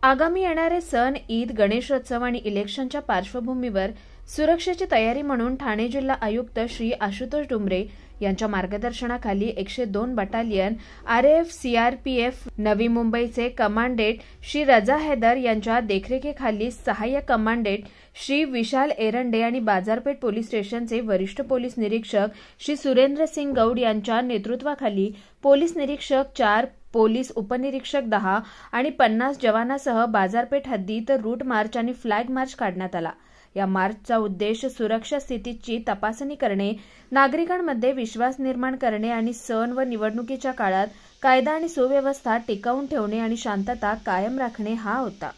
आगामी येणारे सण, ईद, गणेशोत्सव आणि इलेक्शनच्या पार्श्वभूमीवर सुरक्षेची तयारी म्हणून ठाणे जिल्हा आयुक्त श्री आशुतोष डुमरे यांच्या मार्गदर्शनाखाली 102 बटालियन आरएएफ सीआरपीएफ नवी मुंबईचे कमांडेंट श्री रजा हैदर यांच्या देखरेखीखाली सहाय्यक कमांडेंट श्री विशाल एरंडे आणि बाजारपेठ पोलीस स्टेशनचे वरिष्ठ पोलीस निरीक्षक श्री सुरेंद्र सिंग गौड यांच्या नेतृत्वाखाली पोलीस निरीक्षक 4, पोलीस उपनिरीक्षक 10 आणि 50 जवानासह बाजारपेठ हद्दीत रूट मार्च आणि फ्लॅग मार्च काढण्यात आला। या मार्चचा उद्देश सुरक्षा स्थितीची तपासणी करणे, नागरिकांमध्ये विश्वास निर्माण करणे आणि सण व निवडणुकीच्या काळात कायदा आणि सुव्यवस्था टिकवून ठेवणे आणि शांतता कायम राखणे हा होता।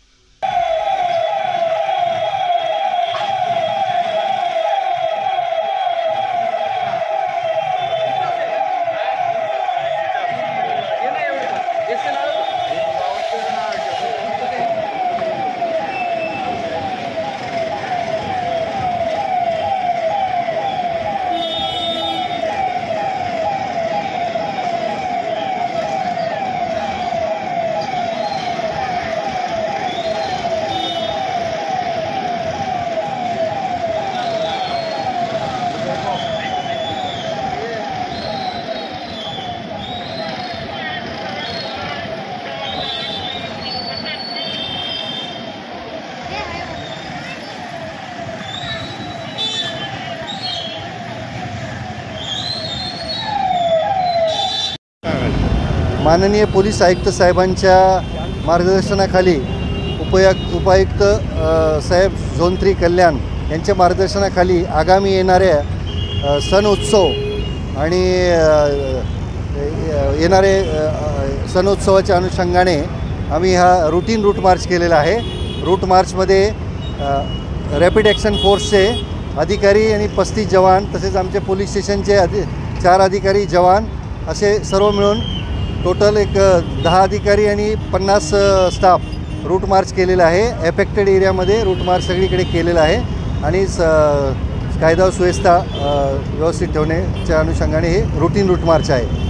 माननीय पोलीस आयुक्त साहेबांच्या मार्गदर्शनाखाली उपायुक्त साहेब झोन 3 कल्याण यांच्या मार्गदर्शनाखाली आगामी येणाऱ्या सण उत्सव आणि येणारे सण उत्सवाच्या अनुषंगाने आम्ही हा रूटीन रूट मार्च केलेला आहे। रूट मार्चमध्ये रॅपिड ॲक्शन फोर्सचे अधिकारी आणि 35 जवान तसेच आमच्या पोलीस स्टेशनचे 4 अधिकारी जवान असे सर्व मिळून टोटल 10 अधिकारी आणि 50 स्टाफ रूट मार्च केलेला आहे। एफेक्टेड एरियामध्ये रूट मार्च सगळीकडे केलेला आहे आणि कायदा व सुव्यवस्था व्यवस्थित ठेवण्याच्या अनुषंगाने हे रूटीन रूट मार्च आहे।